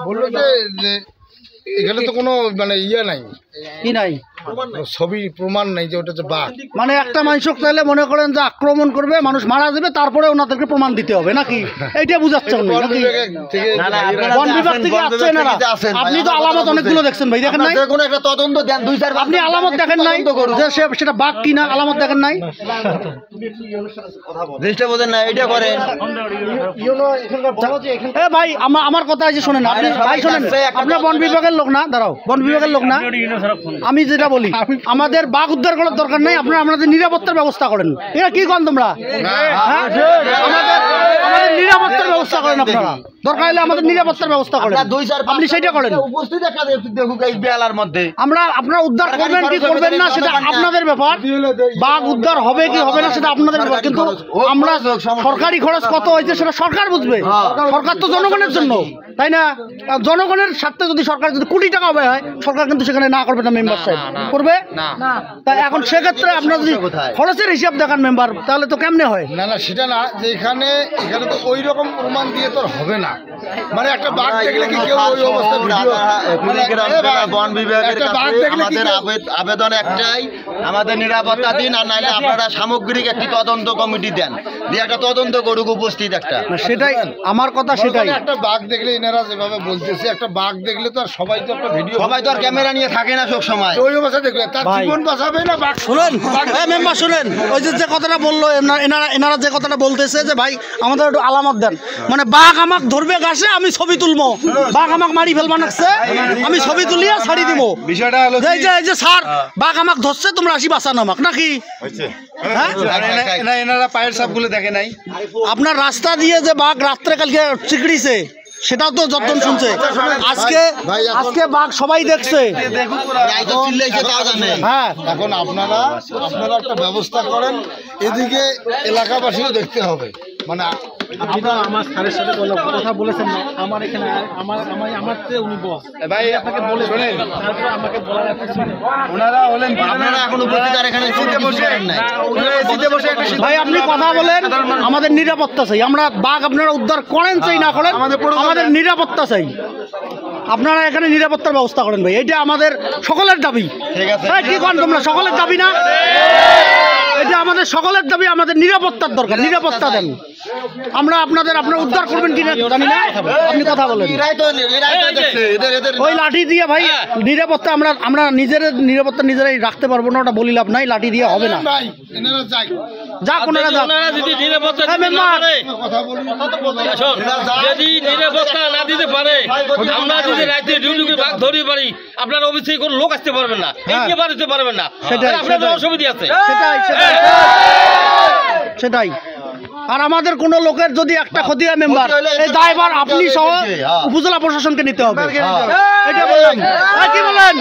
বললো যে এখানে তো কোনো মানে ইয়ে নাই, কি নাই, ছবি প্রমাণ নাই যে ওটা যে বাঘ। মানে একটা মানুষক তাহলে মনে করেন যে আক্রমণ করবে, মানুষ মারা যাবে, তারপরে ওনাদেরকে প্রমাণ দিতে হবে নাকি? এইটা বুঝাচ্ছে বন বিভাগ থেকে আসছে এনারা। আপনি তো আলামত অনেকগুলো দেখছেন ভাই, দেখেন নাই? তদন্ত দেন, 2-4 আপনি আলামত দেখেন নাই যে সেটা বাঘ কিনা? আলামত দেখেন নাই? জিনিসটা বোঝেন না, এটা করেন। ভাই আমার কথা যে শোনেন, আপনি ভাই শোনেন, আপনার বন বিভাগের লোক না, দাঁড়াও, বন বিভাগের লোক না। আমি যেটা বলি, আমাদের বাঘ উদ্ধার করার দরকার নাই, আপনারা আমাদের নিরাপত্তার ব্যবস্থা করেন। এটা কি করেন তোমরা? আমাদের নিরাপত্তার ব্যবস্থা করেন আপনারা, দরকার হলে আমাদের নিরাপত্তার ব্যবস্থা করেন, আপনি সেটা করেন। আপনারা উদ্ধার করবেন কি করবেন না সেটা আপনাদের ব্যাপার, বাঘ উদ্ধার হবে কি হবে না সেটা আপনাদের ব্যাপার। কিন্তু আমরা সরকারি খরচ কত হয়েছে সেটা সরকার বুঝবে, সরকার তো জনগণের জন্য, তাই না? জনগণের স্বার্থে যদি সরকার যদি কোটি টাকা ব্যয় হয়, সরকার কিন্তু সেখানে না করবে না, মেম্বার সাহেব করবে না। তাই এখন সেক্ষেত্রে আপনারা যদি খরচের হিসাব দেখান মেম্বার, তাহলে তো কেমনে হয়? না না, সেটা না, যে এখানে তো ওই রকম প্রমাণ দিয়ে তো হবে না। মানে একটা বাঘ দেখলে কি কেউ ওই অবস্থা ভিডিও, বন বিভাগের কাছে আমাদের আবেদন একটাই, আমাদের নিরাপত্তা দিন, আর নাইলে আপনারা সামগ্রিক একটি তদন্ত কমিটি দেন, দিয়ে একটা তদন্ত করুক উপস্থিত একটা। সেটাই আমার কথা, সেটাই। একটা বাঘ দেখলে এনারা যেভাবে বলতেছে, একটা বাঘ দেখলে তো আর সবাই তো একটা ভিডিও, সবাই তো আর ক্যামেরা নিয়ে থাকে না সব সময়। ওই অবস্থা দেখলে তার জীবন বাঁচাবে না বাঘ। শুনুন মেম্বার, শুনেন, ওই যে কথাটা বললো এনারা যে কথাটা বলতেছে যে ভাই আমাদের একটু আলামত দেন, মানে বাঘ আমাকে ধরবে গাছে, আমি ছবি তুলবো, বাঘ আমাকে মারি ফেলবা নাকছে, আমি ছবি তুলিয়া ছাড়ি দিব। বিষয়টা হলো যে স্যার বাঘ আমাকে ধরছে, তোমরা আসি বাঁচানো আমাকে নাকি? এনারা পায়ের সাপগুলো দেখে নাই। আপনার রাস্তা দিয়ে যে বাঘ রাত্রে কালকে চিকড়িছে, সেটাও তো যতন শুনছে। আজকে বাঘ সবাই দেখছে। হ্যাঁ, এখন আপনারা একটা ব্যবস্থা করেন, এদিকে এলাকাবাসীও দেখতে হবে। মানে আমার স্যারের সাথে কথা বলেছেন না, আমার এখানে আমার চেয়ে উনি বস ভাই, আপনাকে বলে শোনেন, তারপর আমাকে বলার একটা ছিল, ওনারা হলেন, আপনারা এখন উপস্থিত আর এখানে ভাই আপনি কথা বলেন, আমাদের নিরাপত্তা চাই। আমরা বাঘ আপনারা উদ্ধার করেন চাই না করেন, আমাদের নিরাপত্তা চাই। আপনারা এখানে নিরাপত্তার ব্যবস্থা করেন ভাই, এটা আমাদের সকলের দাবি। কি করেন তোমরা? সকলের দাবি না? এটা আমাদের সকলের দাবি, আমাদের নিরাপত্তার দরকার, নিরাপত্তা দেন। আপনারা উদ্ধার করবেন কিনা জানি না, আপনি কথা বলেন। ওই লাঠি দিয়ে ভাই নিরাপত্তা আমরা নিজের নিরাপত্তা নিজেরাই রাখতে পারবো না, ওটা বলি লাভ নাই, লাঠি দিয়ে হবে না। যাক ওনারা যাক, যদি নিরাপত্তা যদি নিরাপত্তা না দিতে পারে, আমরা যদি রাতে ডিউটি ভাগ ধরে পারি, আপনার অফিসে কোনো লোক আসতে পারবেন না, দিতে পারবেন না, আপনাদের অসুবিধা আছে। সেটাই। আর আমাদের কোন লোকের যদি একটা ক্ষতি হয় মেম্বার, এই দায়ভার আপনি সহ উপজেলা প্রশাসনকে নিতে হবে। এটা বললাম, কি বলেন?